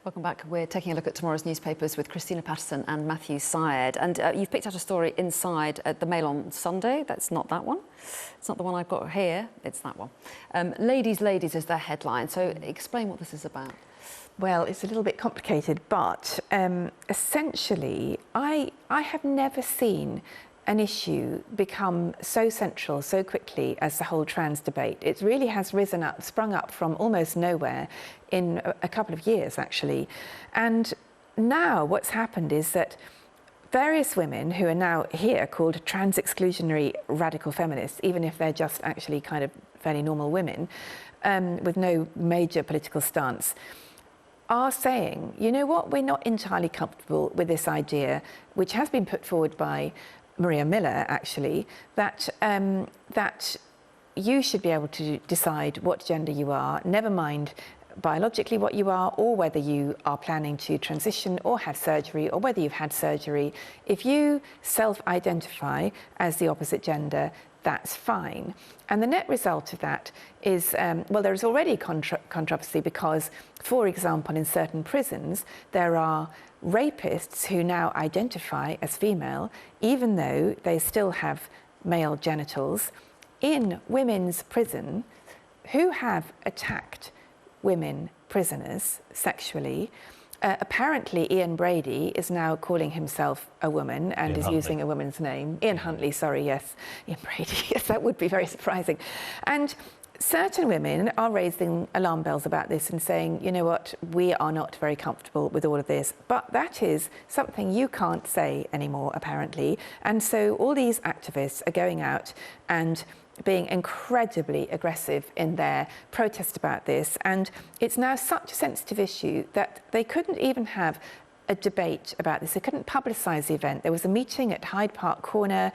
Welcome back. We're taking a look at tomorrow's newspapers with Christina Patterson and Matthew Syed. And you've picked out a story inside the Mail on Sunday. That's not that one. It's not the one I've got here. It's that one. Ladies, ladies is their headline. So explain what this is about. Well, it's a little bit complicated, but essentially, I have never seen an issue become so central so quickly as the whole trans debate. It really has sprung up from almost nowhere in a couple of years, actually. And now what's happened is that various women who are now here called trans-exclusionary radical feminists, even if they're just actually kind of fairly normal women with no major political stance, are saying, you know what, we're not entirely comfortable with this idea, which has been put forward by Maria Miller, actually, that you should be able to decide what gender you are, never mind biologically what you are, or whether you are planning to transition or have surgery, or whether you've had surgery. If you self-identify as the opposite gender, that's fine. And the net result of that is, well, there is already controversy because, for example, in certain prisons, there are rapists who now identify as female, even though they still have male genitals, in women's prison, who have attacked women prisoners sexually. Apparently, Ian Brady is now calling himself a woman and is using a woman's name. Ian Huntley, sorry, yes. Ian Brady, yes, that would be very surprising. And certain women are raising alarm bells about this and saying, you know what, we are not very comfortable with all of this. But that is something you can't say anymore, apparently. And so all these activists are going out and being incredibly aggressive in their protest about this. And it's now such a sensitive issue that they couldn't even have a debate about this. They couldn't publicise the event. There was a meeting at Hyde Park Corner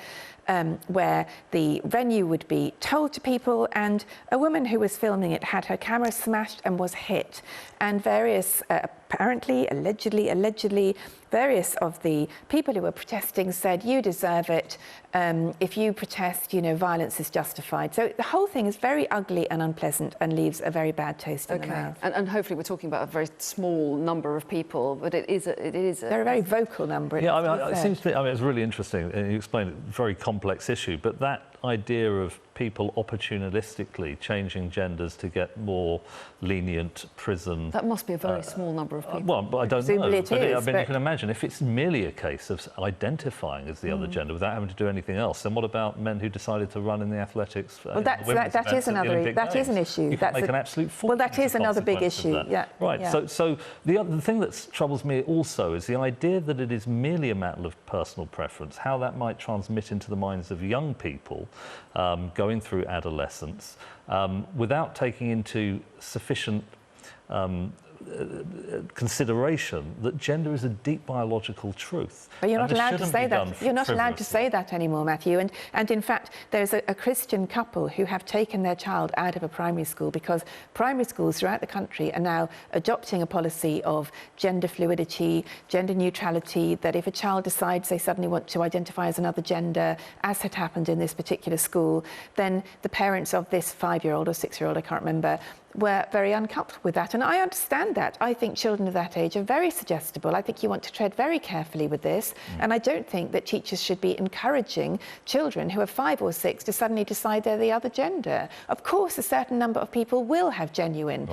where the venue would be told to people, and a woman who was filming it had her camera smashed and was hit. And various, apparently, allegedly, various of the people who were protesting said, you deserve it. If you protest, you know, violence is justified. So the whole thing is very ugly and unpleasant and leaves a very bad taste in the mouth. And hopefully we're talking about a very small number of people, but it is a they're a very vocal number. Yeah, I mean, it seems to me, I mean, it's really interesting, and you explained it, very complex issue, but that idea of people opportunistically changing genders to get more lenient prison... That must be a very small number of people. Well, but I don't know. Presumably it is, I mean, you can imagine, if it's merely a case of identifying as the other gender without having to do anything else, then what about men who decided to run in the athletics? Well, that is an issue. You can make an absolute fortune. Well, that is another big issue, yeah. Right, yeah. So the thing that troubles me also is the idea that it is merely a matter of personal preference, how that might transmit into the minds of young people going through adolescence without taking into sufficient consideration that gender is a deep biological truth. But you're not allowed to say that. You're not allowed to say that anymore, Matthew. And in fact, there's a Christian couple who have taken their child out of a primary school because primary schools throughout the country are now adopting a policy of gender fluidity, gender neutrality, that if a child decides they suddenly want to identify as another gender, as had happened in this particular school, then the parents of this 5-year-old or 6-year-old, I can't remember, were very uncomfortable with that. And I understand that. I think children of that age are very suggestible. I think you want to tread very carefully with this. And I don't think that teachers should be encouraging children who are 5 or 6 to suddenly decide they're the other gender. Of course, a certain number of people will have genuine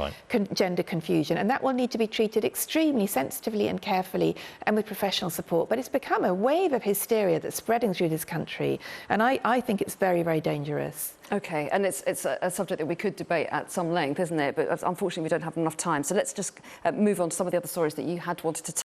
gender confusion, and that will need to be treated extremely sensitively and carefully and with professional support. But it's become a wave of hysteria that's spreading through this country, and I think it's very, very dangerous. OK, and it's a subject that we could debate at some length, isn't it? But unfortunately, we don't have enough time. So let's just move on to some of the other stories that you had wanted to